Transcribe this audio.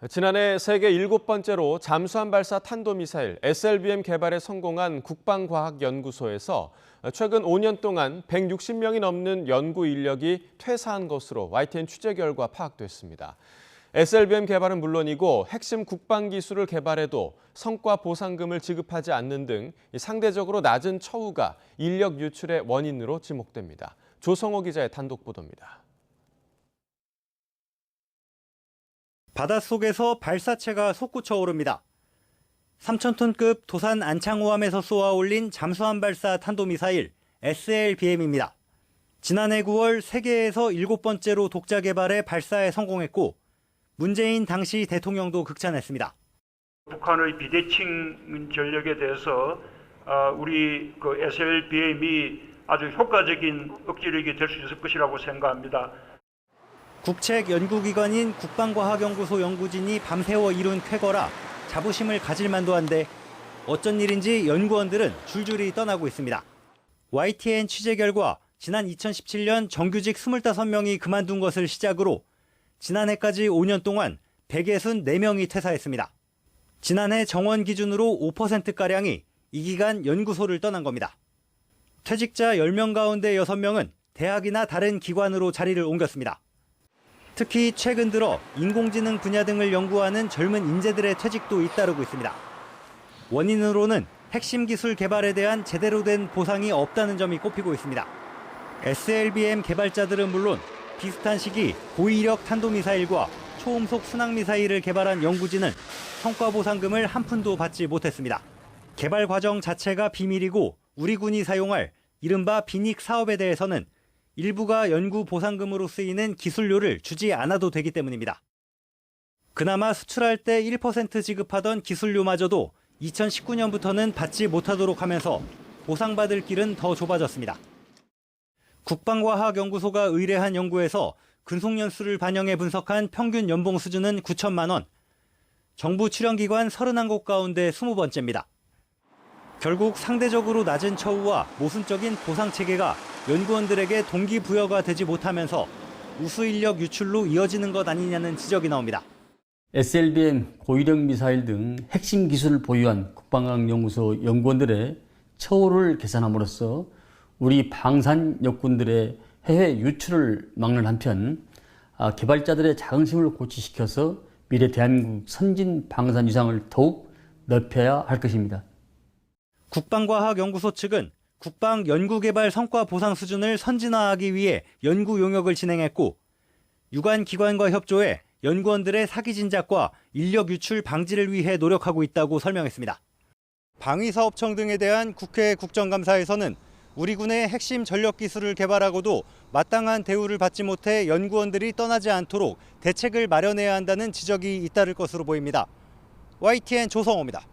지난해 세계 7번째로 잠수함 발사 탄도미사일 SLBM 개발에 성공한 국방과학연구소에서 최근 5년 동안 160명이 넘는 연구 인력이 퇴사한 것으로 YTN 취재 결과 파악됐습니다. SLBM 개발은 물론이고 핵심 국방 기술을 개발해도 성과 보상금을 지급하지 않는 등 상대적으로 낮은 처우가 인력 유출의 원인으로 지목됩니다. 조성호 기자의 단독 보도입니다. 바닷속에서 발사체가 솟구쳐 오릅니다. 3,000톤급 도산 안창호함에서 쏘아 올린 잠수함 발사 탄도미사일 SLBM입니다. 지난해 9월 세계에서 7번째로 독자 개발해 발사에 성공했고 문재인 당시 대통령도 극찬했습니다. 북한의 비대칭 전력에 대해서 우리 SLBM이 아주 효과적인 억지력이 될 수 있을 것이라고 생각합니다. 국책연구기관인 국방과학연구소 연구진이 밤새워 이룬 쾌거라 자부심을 가질 만도 한데 어쩐 일인지 연구원들은 줄줄이 떠나고 있습니다. YTN 취재 결과 지난 2017년 정규직 25명이 그만둔 것을 시작으로 지난해까지 5년 동안 164명이 퇴사했습니다. 지난해 정원 기준으로 5%가량이 이 기간 연구소를 떠난 겁니다. 퇴직자 10명 가운데 6명은 대학이나 다른 기관으로 자리를 옮겼습니다. 특히 최근 들어 인공지능 분야 등을 연구하는 젊은 인재들의 퇴직도 잇따르고 있습니다. 원인으로는 핵심 기술 개발에 대한 제대로 된 보상이 없다는 점이 꼽히고 있습니다. SLBM 개발자들은 물론 비슷한 시기 고위력 탄도미사일과 초음속 순항미사일을 개발한 연구진은 성과 보상금을 한 푼도 받지 못했습니다. 개발 과정 자체가 비밀이고 우리 군이 사용할 이른바 비닉 사업에 대해서는 일부가 연구 보상금으로 쓰이는 기술료를 주지 않아도 되기 때문입니다. 그나마 수출할 때 1% 지급하던 기술료마저도 2019년부터는 받지 못하도록 하면서 보상받을 길은 더 좁아졌습니다. 국방과학연구소가 의뢰한 연구에서 근속연수를 반영해 분석한 평균 연봉 수준은 9천만 원, 정부 출연기관 31곳 가운데 20번째입니다. 결국 상대적으로 낮은 처우와 모순적인 보상체계가 연구원들에게 동기부여가 되지 못하면서 우수 인력 유출로 이어지는 것 아니냐는 지적이 나옵니다. SLBM 고위력 미사일 등 핵심 기술을 보유한 국방과학연구소 연구원들의 처우를 개선함으로써 우리 방산 역군들의 해외 유출을 막는 한편 개발자들의 자긍심을 고취시켜서 미래 대한민국 선진 방산 위상을 더욱 넓혀야 할 것입니다. 국방과학연구소 측은 국방 연구개발 성과 보상 수준을 선진화하기 위해 연구 용역을 진행했고 유관 기관과 협조해 연구원들의 사기 진작과 인력 유출 방지를 위해 노력하고 있다고 설명했습니다. 방위사업청 등에 대한 국회 국정감사에서는 우리 군의 핵심 전력 기술을 개발하고도 마땅한 대우를 받지 못해 연구원들이 떠나지 않도록 대책을 마련해야 한다는 지적이 잇따를 것으로 보입니다. YTN 조성호입니다.